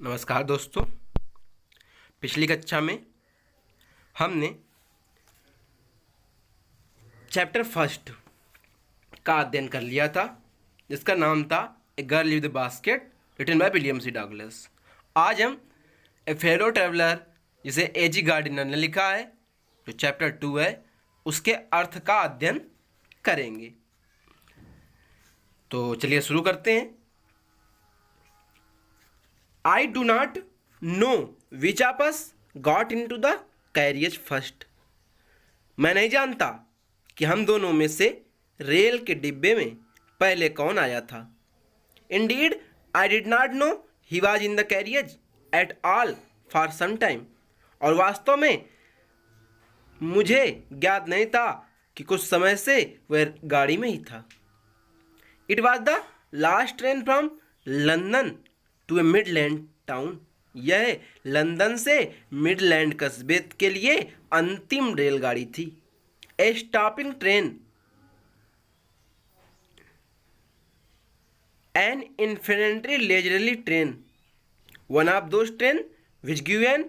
नमस्कार दोस्तों। पिछली कक्षा में हमने चैप्टर फर्स्ट का अध्ययन कर लिया था, जिसका नाम था a girl with basket, written by William C Douglas. आज हम ए फेलो ट्रेवलर, जिसे एजी गार्डिनर ने लिखा है, जो चैप्टर 2 है, उसके अर्थ का अध्ययन करेंगे। तो चलिए शुरू करते हैं। I do not know which of us got into the carriage first. मैं नहीं जानता कि हम दोनों में से रेल के डिब्बे में पहले कौन आया था। Indeed, I did not know he was in the carriage at all for some time. और वास्तव में मुझे ज्ञात नहीं था कि कुछ समय से वह गाड़ी में ही था। It was the last train from London to a Midland town. यह लंदन से मिडलैंड कस्बे के लिए अंतिम रेलगाड़ी थी। A stopping train, an infinitely leisurely train, one of those train which give an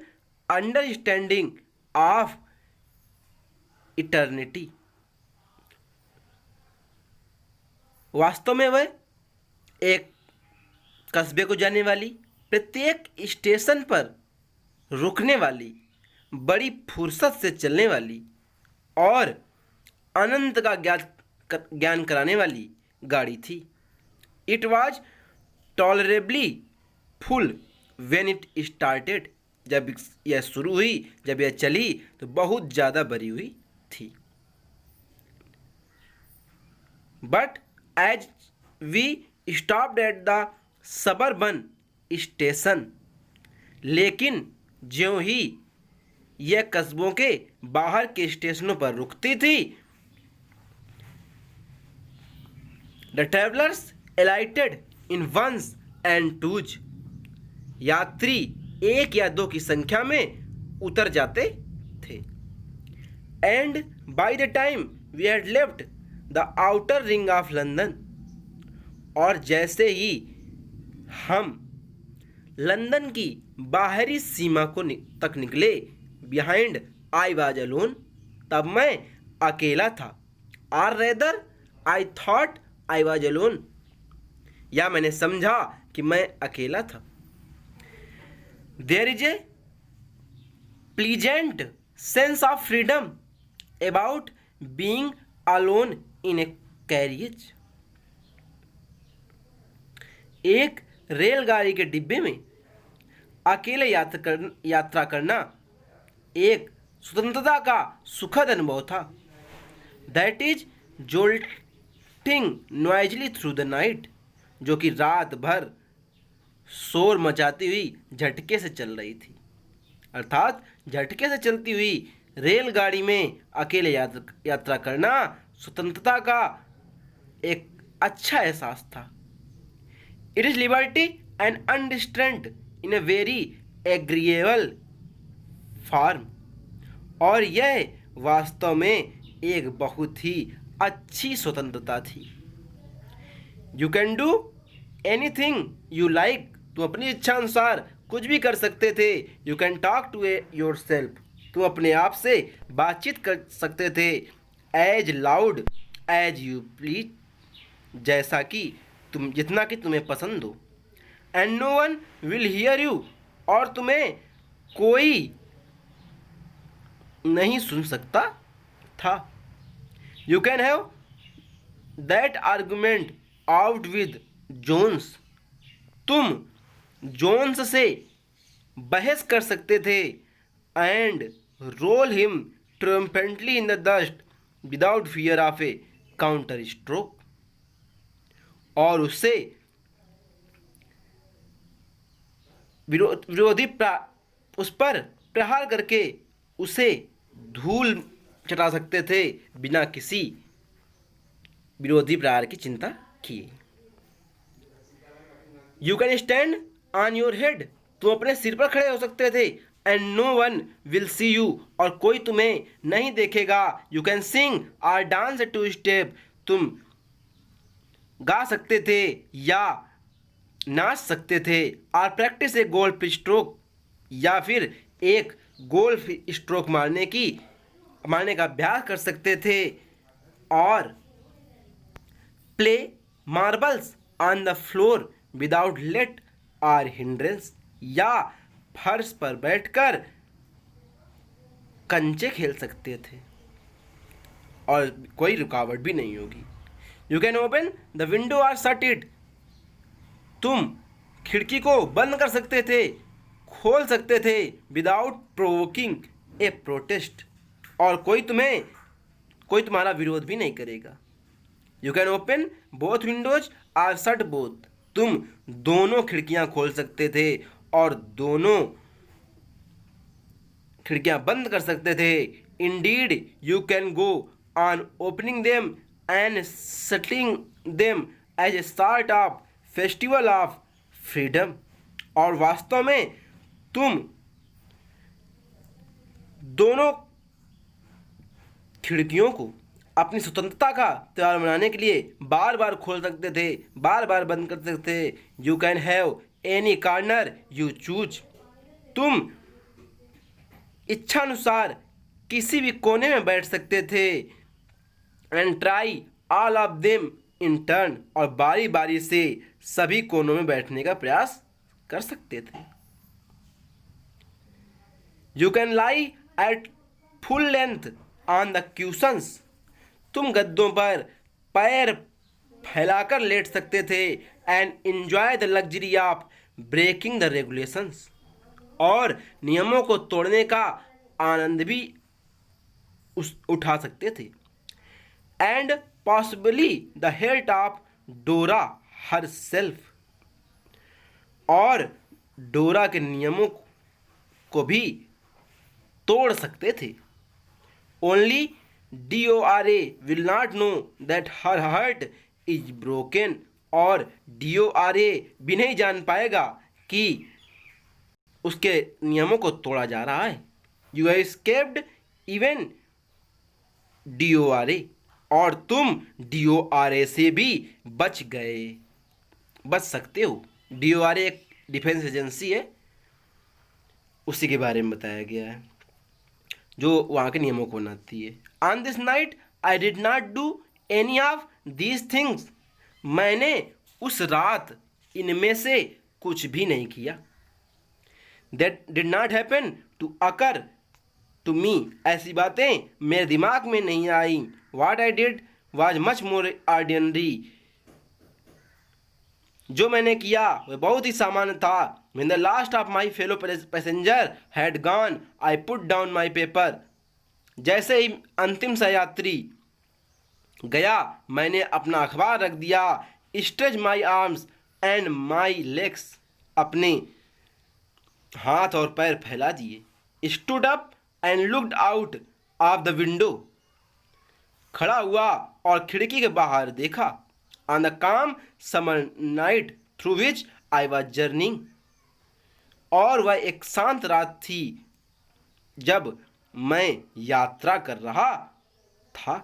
understanding of eternity. वास्तव में वह एक कस्बे को जाने वाली, प्रत्येक स्टेशन पर रुकने वाली, बड़ी फुर्सत से चलने वाली और अनंत का ज्ञान कराने वाली गाड़ी थी। It was tolerably full when it started. जब यह शुरू हुई, जब यह चली, तो बहुत ज़्यादा भरी हुई थी। But as we stopped at the suburban station, लेकिन ज्यों ही यह कस्बों के बाहर के स्टेशनों पर रुकती थी, the travellers alighted in ones and twos. यात्री एक या दो की संख्या में उतर जाते थे। And by the time we had left the outer ring of London, और जैसे ही हम लंदन की बाहरी सीमा को तक निकले, बिहाइंड आई वाज अलोन, तब मैं अकेला था। Or rather I thought I was alone, या मैंने समझा कि मैं अकेला था। There is a pleasant sense of freedom about being alone in a carriage. एक रेलगाड़ी के डिब्बे में अकेले यात्रा करना एक स्वतंत्रता का सुखद अनुभव था। That is jolting noisily through the night, जो कि रात भर शोर मचाती हुई झटके से चल रही थी। अर्थात झटके से चलती हुई रेलगाड़ी में अकेले यात्रा करना स्वतंत्रता का एक अच्छा एहसास था। It is liberty and unrestraint in a very agreeable form. और यह वास्तव में एक बहुत ही अच्छी स्वतंत्रता थी। You can do anything you like. तुम अपनी इच्छा अनुसार कुछ भी कर सकते थे। You can talk to yourself. तुम अपने आप से बातचीत कर सकते थे। As loud as you please. जैसा कि जितना कि तुम्हें पसंद हो। And no one will hear you, और तुम्हें कोई नहीं सुन सकता था। You can have that argument out with Jones. तुम जोन्स से बहस कर सकते थे। And roll him triumphantly in the dust without fear of a counter stroke, और उससे विरोधी उस पर प्रहार करके उसे धूल चटा सकते थे बिना किसी विरोधी प्रहार की चिंता किए। You can stand on your head. तुम अपने सिर पर खड़े हो सकते थे। And no one will see you, और कोई तुम्हें नहीं देखेगा। यू कैन सिंग और डांस टू स्टेप। तुम गा सकते थे या नाच सकते थे, और प्रैक्टिस ए गोल्फ स्ट्रोक, या फिर एक गोल्फ स्ट्रोक मारने का अभ्यास कर सकते थे, और play marbles on the floor without let or hindrance, या फर्श पर बैठकर कंचे खेल सकते थे और कोई रुकावट भी नहीं होगी। You can open the window और शट इट, तुम खिड़की को बंद कर सकते थे, खोल सकते थे, विदाउट प्रोवोकिंग ए प्रोटेस्ट, और कोई तुम्हारा विरोध भी नहीं करेगा। You can open both windows or shut both, तुम दोनों खिड़कियां खोल सकते थे और दोनों खिड़कियां बंद कर सकते थे। Indeed you can go on opening them and shutting them as a sort of festival of freedom, और वास्तव में तुम दोनों खिड़कियों को अपनी स्वतंत्रता का त्यौहार मनाने के लिए बार बार खोल सकते थे, बार बार बंद कर सकते थे। You can have any corner you choose, तुम इच्छानुसार किसी भी कोने में बैठ सकते थे। And try all of them in turn, और बारी बारी से सभी कोनों में बैठने का प्रयास कर सकते थे। You can lie at full length on the cushions, तुम गद्दों पर पैर फैलाकर लेट सकते थे। And enjoy the luxury of breaking the regulations, और नियमों को तोड़ने का आनंद भी उठा सकते थे। एंड पॉसिबली द हेल्ट ऑफ डोरा हर सेल्फ, और डोरा के नियमों को भी तोड़ सकते थे। Only DORA will not know that her heart is broken, और DORA भी नहीं जान पाएगा कि उसके नियमों को तोड़ा जा रहा है। You have escaped even DORA, और तुम DORA से भी बच सकते हो। DORA एक डिफेंस एजेंसी है, उसी के बारे में बताया गया है जो वहाँ के नियमों को बनाती है। On this night I did not do any of these things, मैंने उस रात इनमें से कुछ भी नहीं किया। That did not happen to occur to me, ऐसी बातें मेरे दिमाग में नहीं आई। What I did was much more ordinary, जो मैंने किया वह बहुत ही सामान्य था। When the last of my fellow passenger had gone, I put down my paper. जैसे ही अंतिम सहयात्री गया, मैंने अपना अखबार रख दिया। Stretch my arms and my legs, अपने हाथ और पैर फैला दिए। Stood up and looked out of the window, खड़ा हुआ और खिड़की के बाहर देखा। On the calm summer night through which I was journeying, और वह एक शांत रात थी जब मैं यात्रा कर रहा था।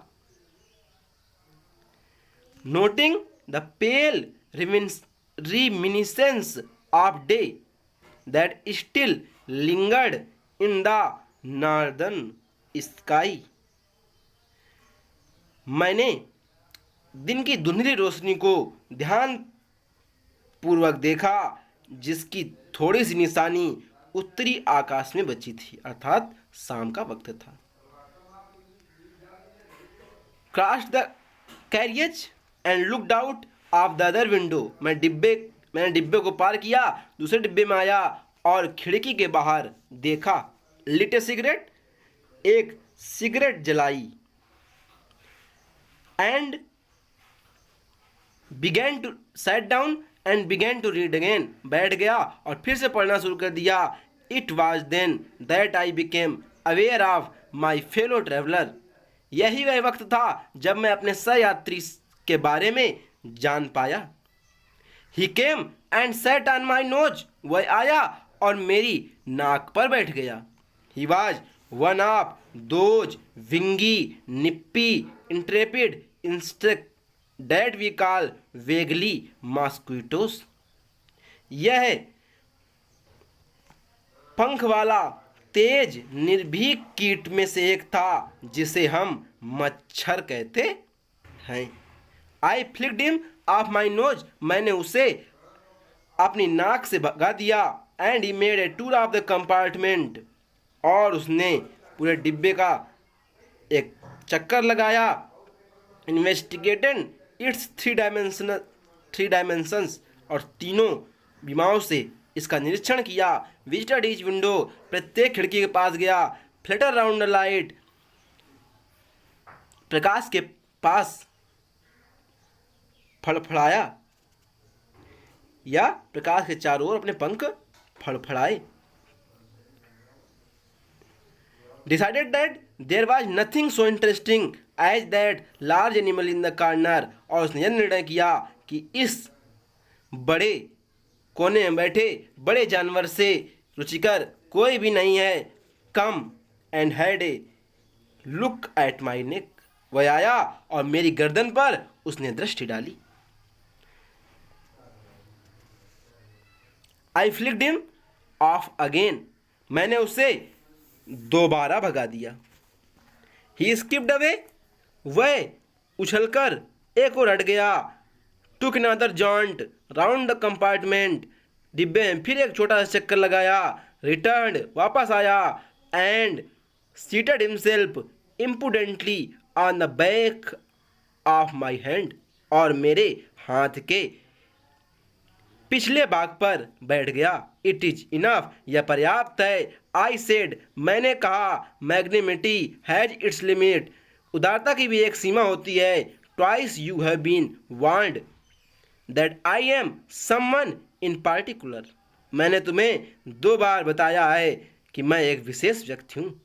Noting the pale reminiscence of day that still lingered in the northern sky, मैंने दिन की धुंधली रोशनी को ध्यान पूर्वक देखा, जिसकी थोड़ी सी निशानी उत्तरी आकाश में बची थी, अर्थात शाम का वक्त था। Cross the carriage and looked out of the other window, मैंने डिब्बे को पार किया, दूसरे डिब्बे में आया और खिड़की के बाहर देखा। लिट ए सिगरेट, एक सिगरेट जलाई। And began to sat down and began to read again, बैठ गया और फिर से पढ़ना शुरू कर दिया। It was then that I became aware of my fellow traveler, यही वह वक्त था जब मैं अपने सहयात्री के बारे में जान पाया। He came and sat on my nose, वह आया और मेरी नाक पर बैठ गया। He was one of those wingy, nippy, intrepid insects that we call vaguely mosquitoes, यह पंख वाला तेज निर्भीक कीट में से एक था जिसे हम मच्छर कहते हैं। I flicked him off my nose, मैंने उसे अपनी नाक से भगा दिया। And he made a tour of the compartment, और उसने पूरे डिब्बे का एक चक्कर लगाया। इन्वेस्टिगेटेड इट्स थ्री डायमेंशंस, और तीनों विमाओं से इसका निरीक्षण किया। विजिटेड ईच विंडो, प्रत्येक खिड़की के पास गया। फ्लटर राउंड द लाइट, प्रकाश के पास फड़फड़ाया, या प्रकाश के चारों ओर अपने पंख फड़फड़ाए। Decided that there was nothing so interesting as that large animal in the corner, और उसने यह निर्णय किया कि इस बड़े कोने में बैठे बड़े जानवर से रुचिकर कोई भी नहीं है। Come and had a look at my neck, वह आया और मेरी गर्दन पर उसने दृष्टि डाली। I flicked him off again, मैंने उसे दोबारा भगा दिया। ही स्किप्ड अवे, वह उछलकर एक और हट गया। Took another joint round the compartment, डिब्बे में फिर एक छोटा सा चक्कर लगाया। रिटर्न, वापस आया। And seated himself impudently on the back of my hand, और मेरे हाथ के पिछले भाग पर बैठ गया। इट इज इनफ, यह पर्याप्त है। आई सेड, मैंने कहा। मैग्नेमिटी हैज इट्स लिमिट, उदारता की भी एक सीमा होती है। Twice you have been warned that I am someone in particular, मैंने तुम्हें 2 बार बताया है कि मैं एक विशेष व्यक्ति हूँ।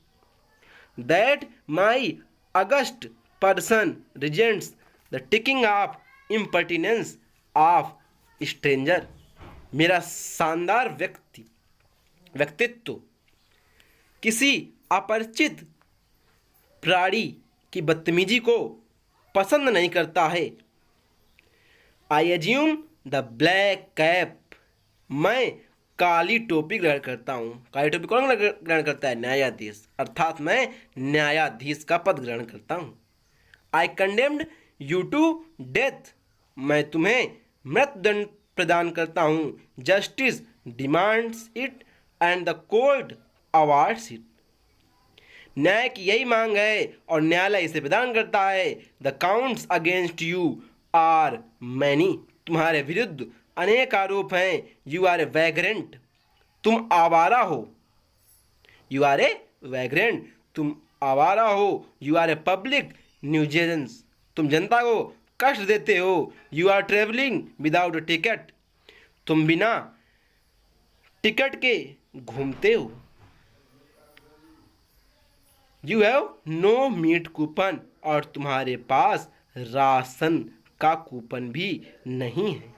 That my august person resents the ticking of impertinence of stranger, मेरा शानदार व्यक्तित्व किसी अपरिचित प्राणी की बदतमीजी को पसंद नहीं करता है। I assume the black cap, मैं काली टोपी ग्रहण करता हूँ। काली टोपी कौन ग्रहण करता है? न्यायाधीश, अर्थात मैं न्यायाधीश का पद ग्रहण करता हूँ। आई कंडेम्ड यू टू डेथ, मैं तुम्हें मृत्युदंड प्रदान करता हूँ। Justice demands it and the court awards it, न्याय की यही मांग है और न्यायालय इसे प्रदान करता है। The counts against you are many, तुम्हारे विरुद्ध अनेक आरोप हैं। यू आर ए वैग्रेंट, तुम आवारा हो। यू आर ए वैग्रेंट, तुम आवारा हो। You are a public nuisance, तुम जनता को कष्ट देते हो। You are travelling without a ticket, तुम बिना टिकट के घूमते हो। You have no meat coupon, और तुम्हारे पास राशन का कूपन भी नहीं है।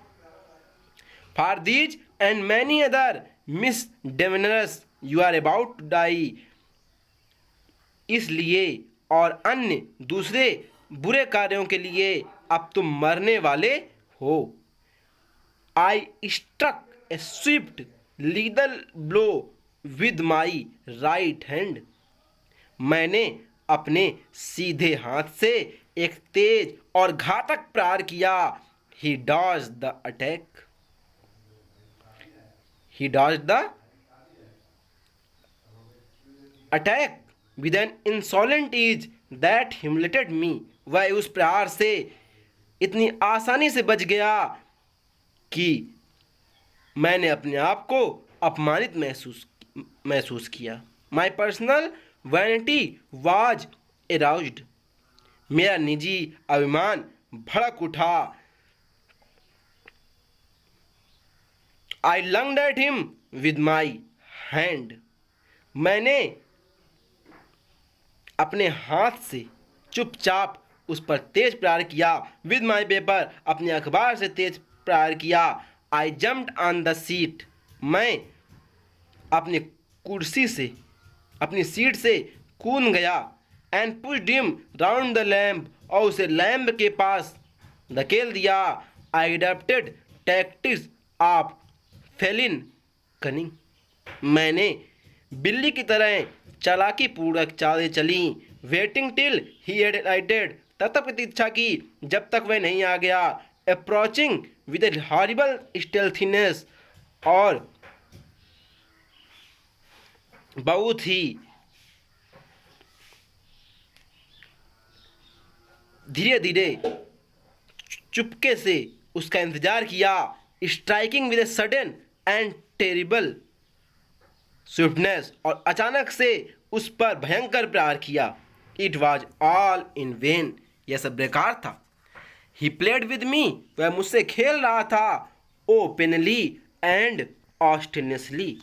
For these and many other misdemeanours you are about to die, इसलिए और अन्य दूसरे बुरे कार्यों के लिए अब तुम मरने वाले हो। I struck a swift lethal blow with my right hand, मैंने अपने सीधे हाथ से एक तेज और घातक प्रहार किया। He dodge the attack, he dodge the attack with an insolent ease that humiliated me, वह उस प्रहार से इतनी आसानी से बच गया कि मैंने अपने आप को अपमानित महसूस किया। My personal vanity was aroused, मेरा निजी अभिमान भड़क उठा। I lunged at him with my hand, मैंने अपने हाथ से चुपचाप उस पर तेज प्रहार किया। विद माई पेपर, अपने अखबार से तेज प्रहार किया। I jumped on the seat, मैं अपनी कुर्सी से अपनी सीट से कूद गया। And pushed him round the lamp, और उसे लैम्प के पास धकेल दिया। I adopted tactics of feline cunning. मैंने बिल्ली की तरह चालाकी पूर्वक चालें चली। Waiting till he had lighted, तब तक प्रतीक्षा की जब तक वह नहीं आ गया। अप्रोचिंग विद ए हॉरिबल स्टेल्थीनेस, और बहुत ही धीरे धीरे चुपके से उसका इंतजार किया। Striking with a sudden and terrible swiftness, और अचानक से उस पर भयंकर प्रहार किया। It was all in when, यह सब बेकार था। ही प्लेड विद मी, वह मुझसे खेल रहा था। ओपनली एंड ऑस्टिनियसली,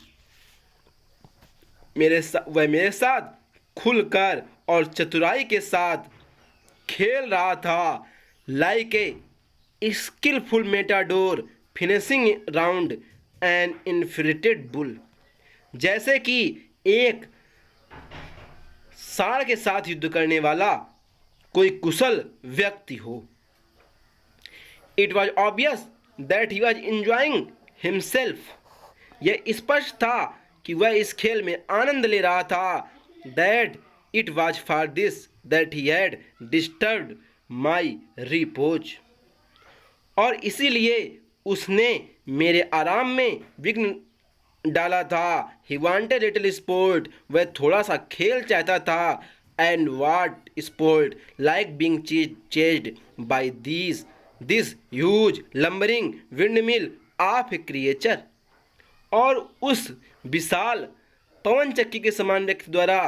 वह मेरे साथ खुलकर और चतुराई के साथ खेल रहा था। Like a skilful matador finishing round an inflated bull, जैसे कि एक सांड के साथ युद्ध करने वाला कोई कुशल व्यक्ति हो। It was obvious that he was enjoying himself, यह स्पष्ट था कि वह इस खेल में आनंद ले रहा था। That it was for this that he had disturbed my repose, और इसीलिए उसने मेरे आराम में विघ्न डाला था। ही वांटेड लिटिल स्पोर्ट, वह थोड़ा सा खेल चाहता था। And what sport, like being chased by this huge lumbering windmill of a creature, और उस विशाल पवन चक्की के समान व्यक्ति द्वारा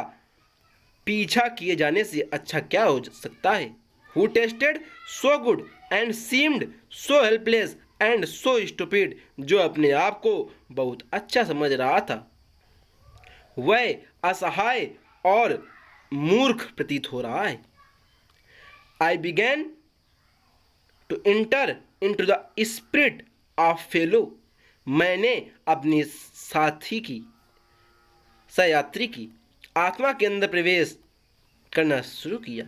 पीछा किए जाने से अच्छा क्या हो सकता है। Who tested so good and seemed so helpless and so stupid, जो अपने आप को बहुत अच्छा समझ रहा था, वह असहाय और मूर्ख प्रतीत हो रहा है। I began to enter into the spirit of fellow, मैंने अपनी साथी की सहयात्री की आत्मा के अंदर प्रवेश करना शुरू किया।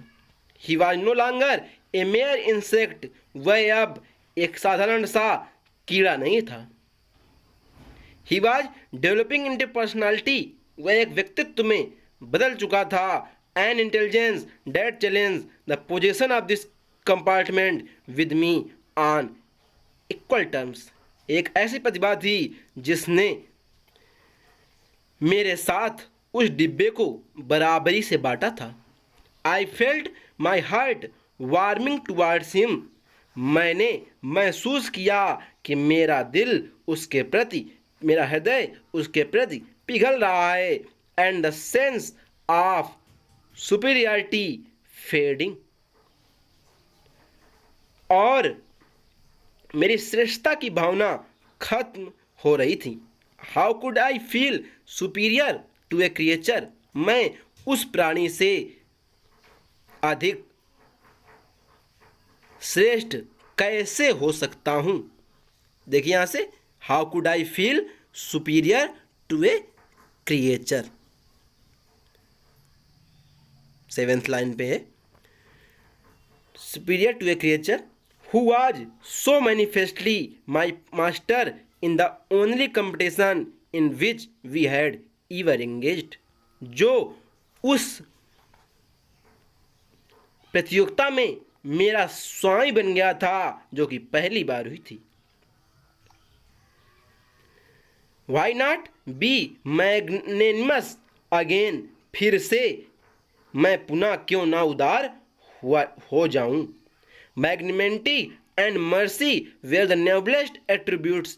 He was no longer a mere insect, वह अब एक साधारण सा कीड़ा नहीं था। He was developing into personality, वह एक व्यक्तित्व में बदल चुका था। An intelligence that challenge the position of this compartment with me on equal terms, एक ऐसी प्रतिभा थी जिसने मेरे साथ उस डिब्बे को बराबरी से बांटा था। I felt my heart warming towards him, मैंने महसूस किया कि मेरा हृदय उसके प्रति पिघल रहा है। And the sense of superiority fading, और मेरी श्रेष्ठता की भावना खत्म हो रही थी। How could I feel superior to a creature, मैं उस प्राणी से अधिक श्रेष्ठ कैसे हो सकता हूँ। देखिए यहाँ से, how could I feel superior to a creature, 7th line पे है। Superior to a creature who was so manifestly my master in the only competition in which we had ever engaged, जो उस प्रतियोगिता में मेरा स्वामी बन गया था जो कि पहली बार हुई थी। Why not be magnanimous again, फिर से मैं पुनः क्यों ना उदार हो जाऊं। Magnanimity and mercy were the noblest attributes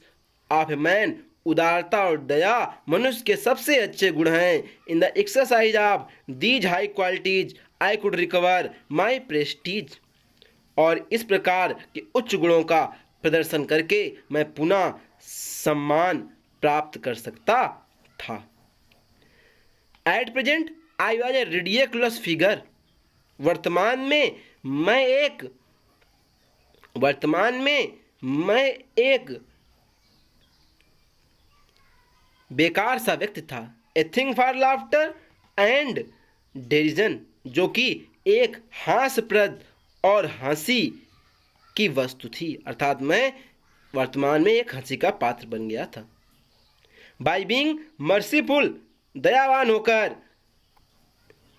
of a man, उदारता और दया मनुष्य के सबसे अच्छे गुण हैं। In the exercise of these high qualities I could recover my Prestige, और इस प्रकार के उच्च गुणों का प्रदर्शन करके मैं पुनः सम्मान प्राप्त कर सकता था। At present I was a ridiculous figure, वर्तमान में मैं एक बेकार सा व्यक्ति था। A thing for laughter and derision, जो कि एक हास्यप्रद और हंसी की वस्तु थी, अर्थात मैं वर्तमान में एक हंसी का पात्र बन गया था। बाई बींग मर्सीफुल, दयावान होकर,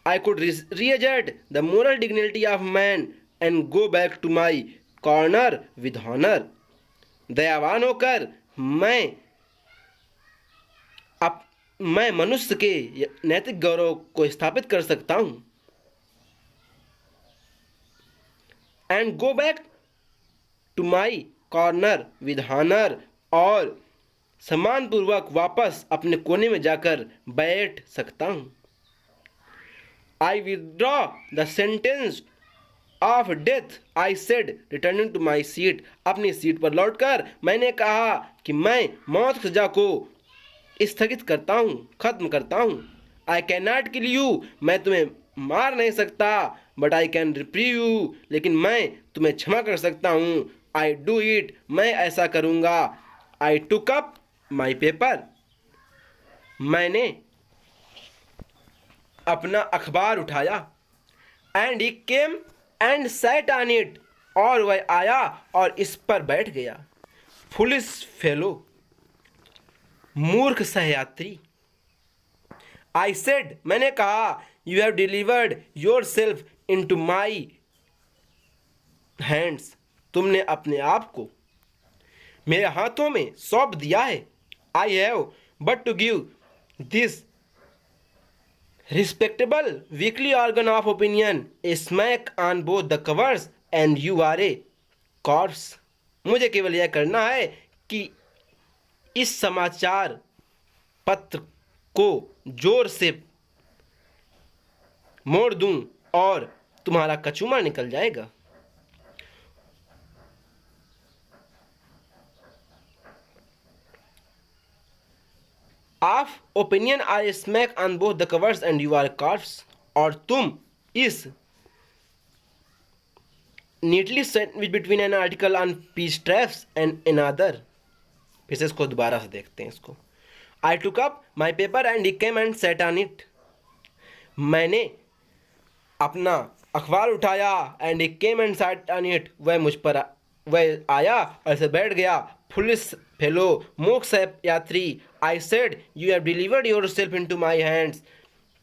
I could reassert the moral dignity of man and go back to my corner with honour. दयावान होकर मैं मनुष्य के नैतिक गौरव को स्थापित कर सकता हूं। And go back to my corner with honour, और सम्मानपूर्वक वापस अपने कोने में जाकर बैठ सकता हूं। I withdraw the sentence of death, I said returning to my seat. अपनी सीट पर लौटकर मैंने कहा कि मैं मौत की सजा को स्थगित करता हूँ, खत्म करता हूँ। I can not kill you, मैं तुम्हें मार नहीं सकता, but I can reprieve you, लेकिन मैं तुम्हें क्षमा कर सकता हूँ। आई डू इट, मैं ऐसा करूँगा। आई टुक अप माई पेपर, मैंने अपना अखबार उठाया। And he came and sat on it, और वह आया और इस पर बैठ गया। फुलिश फेलो, मूर्ख सहयात्री। आई सेड, मैंने कहा, you have delivered yourself into my hands, तुमने अपने आप को मेरे हाथों में सौंप दिया है। I have but to give this respectable weekly organ of opinion a smack on both the covers and you are a corpse। मुझे केवल यह करना है कि इस समाचार पत्र को जोर से मोड़ दूं और तुम्हारा कचूमा निकल जाएगा। Of opinion I smack on both the covers and you are cards, और तुम इस neatly sandwich between an article on peace traps and another. फिर से इसको दोबारा से देखते हैं इसको। I took up my paper and he came and sat on it, मैंने अपना अखबार उठाया। And he came and sat on it, वह आया और इसे बैठ गया। फुलिश फेलो, मूर्ख यात्री। I said, you have delivered yourself into my hands,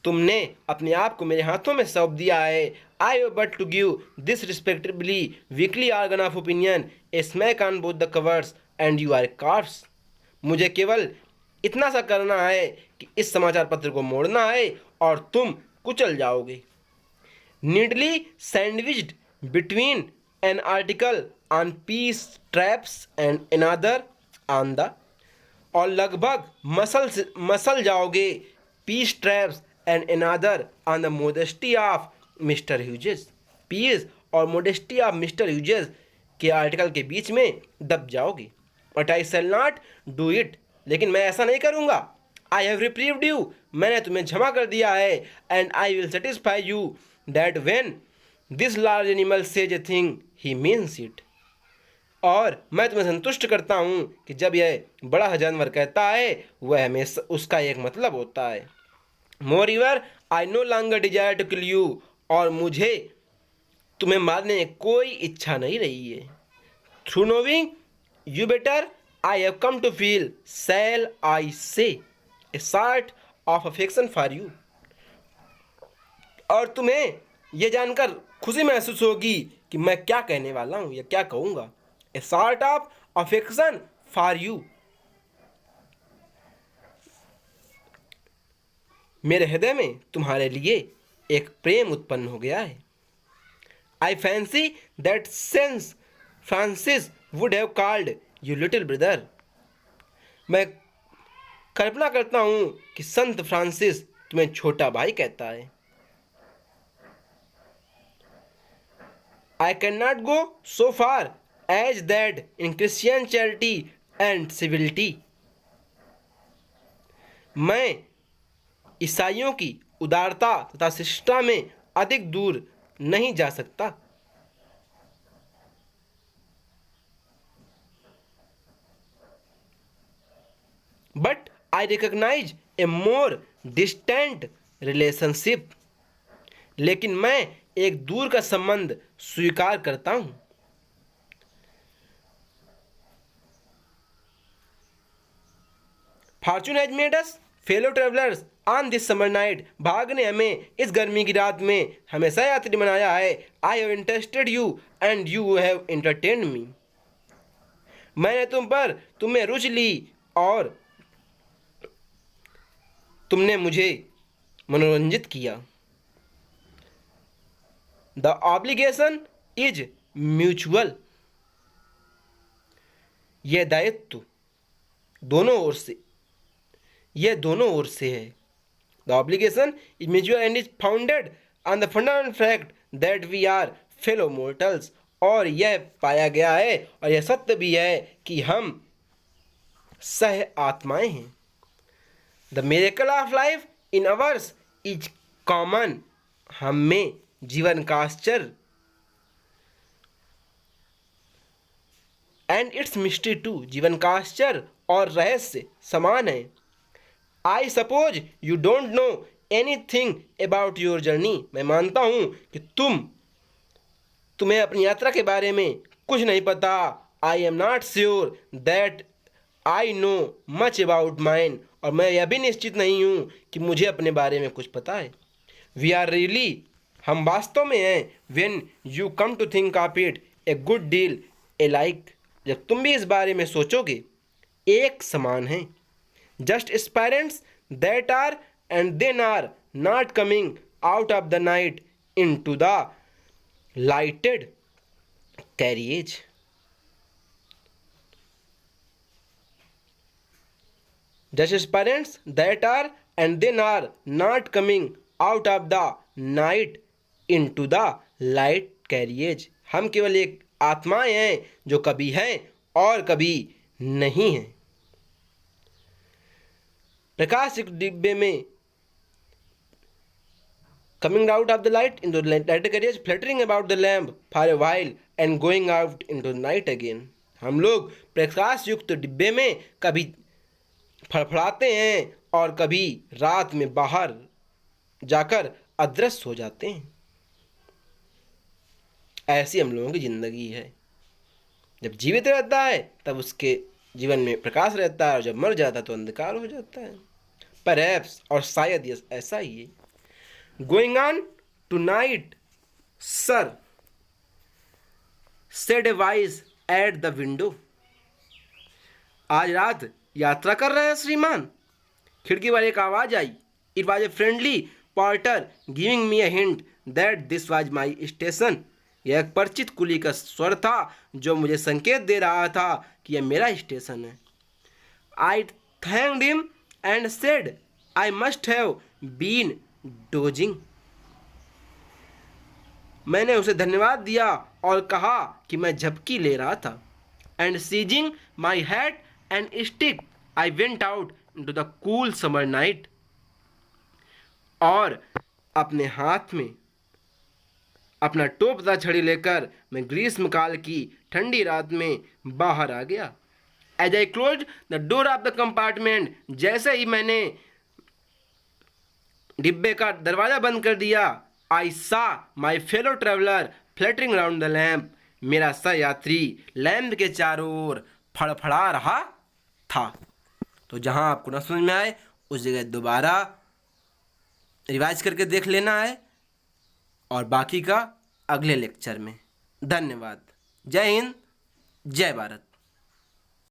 तुमने अपने आप को मेरे हाथों में सौंप दिया है। I have but to give this respectably weekly organ of opinion a smack on both the covers and you are cards, मुझे केवल इतना सा करना है कि इस समाचार पत्र को मोड़ना है और तुम कुचल जाओगे। Neatly sandwiched between an article on peace traps and another on the, और लगभग मसल जाओगे peace traps and another on the modesty of Mr Hughes. Peace और मोडेस्टी ऑफ मिस्टर ह्यूजेस के आर्टिकल के बीच में दब जाओगे। But I shall not do it, लेकिन मैं ऐसा नहीं करूँगा। आई हैव रिप्रीव्ड यू, मैंने तुम्हें क्षमा कर दिया है। And I will satisfy you that when this large animal says a thing he means it, और मैं तुम्हें संतुष्ट करता हूँ कि जब यह बड़ा जानवर कहता है वह हमेशा उसका एक मतलब होता है। Moreover I no longer desire to kill you, और मुझे तुम्हें मारने की कोई इच्छा नहीं रही है। Through knowing you better I have come to feel, shall I say, a sort of affection for you, और तुम्हें यह जानकर खुशी महसूस होगी कि मैं क्या कहने वाला हूँ या क्या कहूँगा। ए sort of affection for you, मेरे हृदय में तुम्हारे लिए एक प्रेम उत्पन्न हो गया है। I fancy that Saint Francis would have called you little brother, मैं कल्पना करता हूँ कि संत फ्रांसिस तुम्हें छोटा भाई कहता है। I cannot go so far as that in Christian charity and civility, मैं ईसाइयों की उदारता तथा शिष्टता में अधिक दूर नहीं जा सकता। But I recognize a more distant relationship, लेकिन मैं एक दूर का संबंध स्वीकार करता हूँ। Fortune has made us fellow travellers on this summer night. भाग्य ने हमें इस गर्मी की रात में हमेशा यात्री बनाया है। I have interested you and you have entertained me. मैंने तुम्हें रुचि ली और तुमने मुझे मनोरंजित किया। The obligation is mutual. यह दायित्व दोनों ओर से है। The obligation is mutual and is founded on the fundamental fact that we are fellow mortals. और यह पाया गया है और यह सत्य भी है कि हम सह आत्माएं हैं। The miracle of life in ours is common. हम में जीवन का आश्चर्य एंड इट्स मिस्ट्री टू, जीवन का आश्चर्य और रहस्य समान है। I suppose you don't know any thing about your journey. मैं मानता हूँ कि तुम्हें अपनी यात्रा के बारे में कुछ नहीं पता। I am not sure that I know much about mine. और मैं यह भी निश्चित नहीं हूँ कि मुझे अपने बारे में कुछ पता है। वी आर रियली, हम वास्तव में हैं। When you come to think of it a good deal alike. जब तुम भी इस बारे में सोचोगे एक समान हैं। Just aspirants that are and then are not coming out of the night into the lighted carriage. Just aspirants that are and then are not coming out of the night into the light carriage। हम केवल एक आत्माएं हैं जो कभी हैं और कभी नहीं हैं। प्रकाश एक डिब्बे में coming out of the light into the light carriage, fluttering about the lamp for a while and going out into the night again। हम लोग प्रकाश युक्त डिब्बे में कभी फड़फड़ाते हैं और कभी रात में बाहर जाकर अदृश्य हो जाते हैं। ऐसी हम लोगों की जिंदगी है। जब जीवित रहता है तब उसके जीवन में प्रकाश रहता है और जब मर जाता है तो अंधकार हो जाता है। परहैप्स, और शायद ये ऐसा ही है। Going on tonight sir said a voice at the window. आज रात यात्रा कर रहे हैं श्रीमान, खिड़की पर एक आवाज आई। It was a friendly porter giving me a hint that this was my station. यह एक परिचित कुली का स्वर था जो मुझे संकेत दे रहा था कि यह मेरा स्टेशन है। I thanked him and said I must have been dozing. मैंने उसे धन्यवाद दिया और कहा कि मैं झपकी ले रहा था। And seizing my hat and stick I went out into the cool summer night. और अपने हाथ में अपना टोप तथा छड़ी लेकर मैं ग्रीष्मकाल की ठंडी रात में बाहर आ गया। As I close the door of the compartment, जैसे ही मैंने डिब्बे का दरवाजा बंद कर दिया, I saw my fellow traveller fluttering round the lamp. मेरा सहयात्री लैम्प के चारों ओर फड़फड़ा रहा था। तो जहां आपको न समझ में आए उस जगह दोबारा रिवाइज करके देख लेना है और बाकी का अगले लेक्चर में। धन्यवाद। जय हिंद, जय भारत।